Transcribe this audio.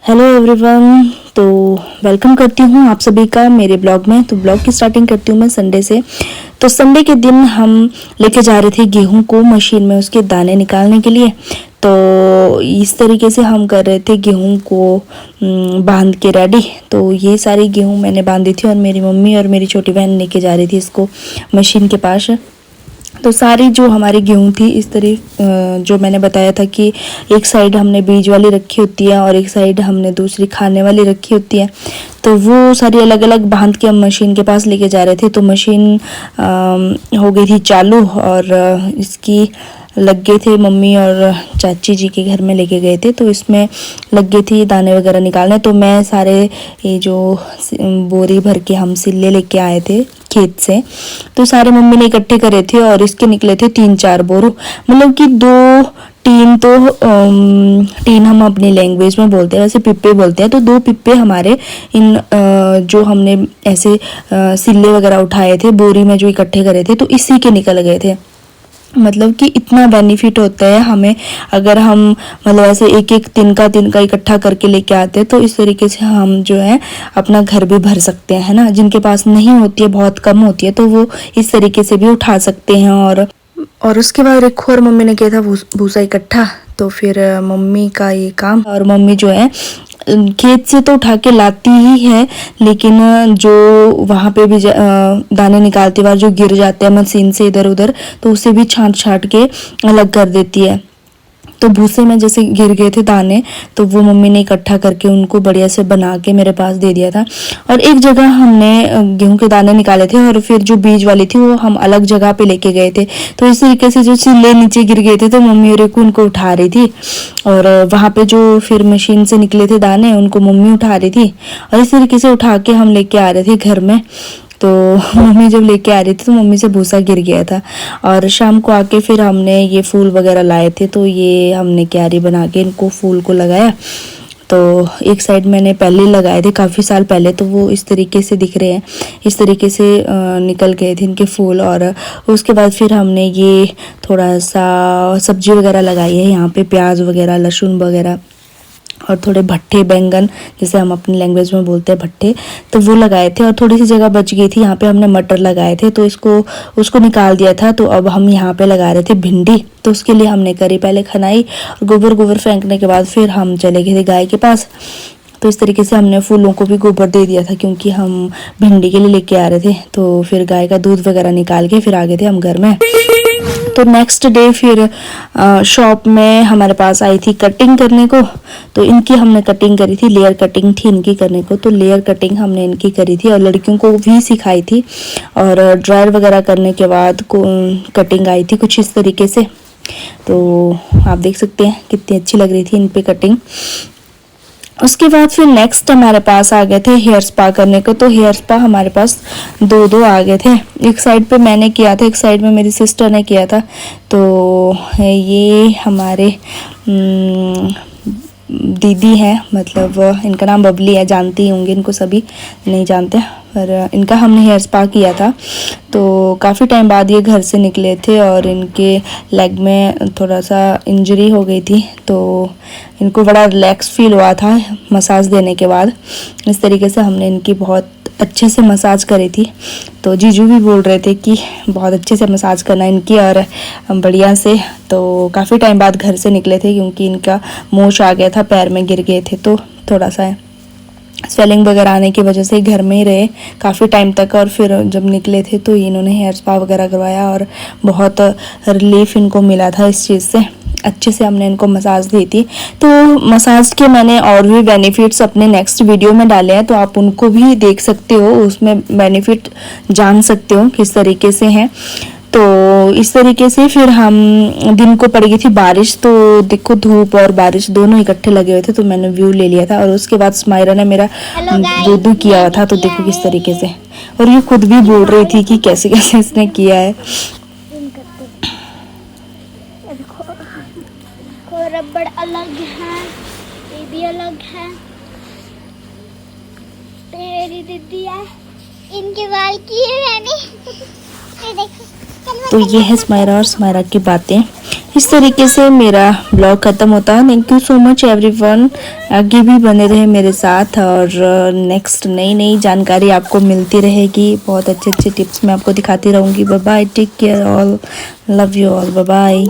Hello everyone. तो welcome करती हूँ आप सभी का मेरे ब्लॉग में। तो ब्लॉग की स्टार्टिंग करती हूँ मैं संडे से। तो संडे के दिन हम लेके जा रहे थे गेहूं को मशीन में उसके दाने निकालने के लिए। तो इस तरीके से हम कर रहे थे गेहूं को बांध के रेडी। तो ये सारी गेहूं मैंने बांधी थी और मेरी मम्मी और मेरी छोटी बहन लेके जा रही थी इसको मशीन के पास। तो सारी जो हमारी गेहूं थी इस तरह जो मैंने बताया था कि एक साइड हमने बीज वाली रखी होती है और एक साइड हमने दूसरी खाने वाली रखी होती है। तो वो सारी अलग अलग बांध के हम मशीन के पास लेके जा रहे थे। तो मशीन हो गई थी चालू और इसकी लग गए थे मम्मी और चाची जी के घर में लेके गए थे। तो इसमें लग गई थी दाने वगैरह निकालने। तो मैं सारे ये जो बोरी भर के हम सिल्ले लेके आए थे खेत से, तो सारे मम्मी ने इकट्ठे करे थे और इसके निकले थे 3-4 बोरू। मतलब कि दो टीन तो टीन हम अपनी लैंग्वेज में बोलते हैं, वैसे पिप्पे बोलते हैं। तो 2 पिप्पे हमारे इन जो हमने ऐसे सिल्ले वगैरह उठाए थे बोरी में जो इकट्ठे करे थे, तो इसी के निकल गए थे। मतलब कि इतना बेनिफिट होता है हमें अगर हम मतलब ऐसे एक एक तिनका इकट्ठा करके लेके आते हैं। तो इस तरीके से हम जो है अपना घर भी भर सकते हैं, है ना। जिनके पास नहीं होती है, बहुत कम होती है, तो वो इस तरीके से भी उठा सकते हैं। और उसके बाद एक और मम्मी ने किया था भूसा इकट्ठा। तो फिर मम्मी का ये काम, और मम्मी जो है खेत से तो उठा के लाती ही है, लेकिन जो वहाँ पे भी दाने निकालती बार जो गिर जाते हैं मशीन से इधर उधर, तो उसे भी छांट के अलग कर देती है। तो भूसे में जैसे गिर गए थे दाने, तो वो मम्मी ने इकट्ठा करके उनको बढ़िया से बना के मेरे पास दे दिया था। और एक जगह हमने गेहूं के दाने निकाले थे और फिर जो बीज वाली थी वो हम अलग जगह पे लेके गए थे। तो इस तरीके से जो सिले नीचे गिर गए थे तो मम्मी और एक उनको उठा रही थी, और वहाँ पे जो फिर मशीन से निकले थे दाने उनको मम्मी उठा रही थी। और इस तरीके से उठा के हम लेके आ रहे थे घर में। तो मम्मी जब लेके आ रही थी तो मम्मी से भूसा गिर गया था। और शाम को आके फिर हमने ये फूल वगैरह लाए थे, तो ये हमने क्यारी बना के इनको फूल को लगाया। तो एक साइड मैंने पहले लगाए थे काफ़ी साल पहले, तो वो इस तरीके से दिख रहे हैं, इस तरीके से निकल गए थे इनके फूल। और उसके बाद फिर हमने ये थोड़ा सा सब्जी वगैरह लगाई है यहाँ पे, प्याज वगैरह, लहसुन वगैरह, और थोड़े भट्टे बैंगन जैसे हम अपनी लैंग्वेज में बोलते हैं भट्टे, तो वो लगाए थे। और थोड़ी सी जगह बच गई थी, यहाँ पे हमने मटर लगाए थे, तो उसको निकाल दिया था। तो अब हम यहाँ पे लगा रहे थे भिंडी। तो उसके लिए हमने करी पहले खनाई, और गोबर फेंकने के बाद फिर हम चले गए थे गाय के पास। तो इस तरीके से हमने फूलों को भी गोबर दे दिया था क्योंकि हम भिंडी के लिए लेके आ रहे थे। तो फिर गाय का दूध वगैरह निकाल के फिर आ गए थे हम घर में। तो नेक्स्ट डे फिर शॉप में हमारे पास आई थी कटिंग करने को। तो इनकी हमने कटिंग करी थी, लेयर कटिंग थी इनकी करने को। तो लेयर कटिंग हमने इनकी करी थी और लड़कियों को भी सिखाई थी। और ड्रायर वगैरह करने के बाद कटिंग आई थी कुछ इस तरीके से। तो आप देख सकते हैं कितनी अच्छी लग रही थी इन पे कटिंग। उसके बाद फिर नेक्स्ट हमारे पास आ गए थे हेयर स्पा करने को। तो हेयर स्पा हमारे पास 2 आ गए थे। एक साइड पे मैंने किया था, एक साइड में मेरी सिस्टर ने किया था। तो ये हमारे दीदी हैं, मतलब इनका नाम बबली है, जानती होंगे इनको सभी, नहीं जानते, पर इनका हमने हेयर स्पा किया था। तो काफ़ी टाइम बाद ये घर से निकले थे और इनके लेग में थोड़ा सा इंजरी हो गई थी। तो इनको बड़ा रिलैक्स फील हुआ था मसाज देने के बाद। इस तरीके से हमने इनकी बहुत अच्छे से मसाज करी थी। तो जीजू भी बोल रहे थे कि बहुत अच्छे से मसाज करना इनकी और बढ़िया से। तो काफ़ी टाइम बाद घर से निकले थे क्योंकि इनका मोच आ गया था, पैर में गिर गए थे, तो थोड़ा सा स्वेलिंग वगैरह आने की वजह से घर में ही रहे काफ़ी टाइम तक। और फिर जब निकले थे तो इन्होंने हेयर स्पा वगैरह करवाया और बहुत रिलीफ इनको मिला था इस चीज़ से। अच्छे से हमने इनको मसाज दी थी। तो मसाज के मैंने और भी बेनिफिट्स अपने नेक्स्ट वीडियो में डाले हैं, तो आप उनको भी देख सकते हो, उसमें बेनिफिट जान सकते हो किस तरीके से हैं। तो इस तरीके से फिर हम दिन को पड़ गई थी बारिश। तो देखो धूप और बारिश दोनों इकट्ठे लगे हुए थे, तो मैंने व्यू ले लिया था। और उसके बाद स्माइरा ने मेरा दूध किया हुआ था, तो देखो किस तरीके से। और ये खुद भी बोल रही थी कि कैसे कैसे इसने किया है। रबड़ अलग है, ये भी अलग है, तेरी दीदी है, इनके बाल किए मैंने। ये देखो। तो ये है स्माइरा और स्माइरा की बातें। इस तरीके से मेरा ब्लॉग ख़त्म होता है। Thank you so much everyone, आगे भी बने रहे मेरे साथ और नेक्स्ट नई नई जानकारी आपको मिलती रहेगी। बहुत अच्छे अच्छे टिप्स मैं आपको दिखाती रहूँगी। Bye bye, take care all, love you all, bye bye.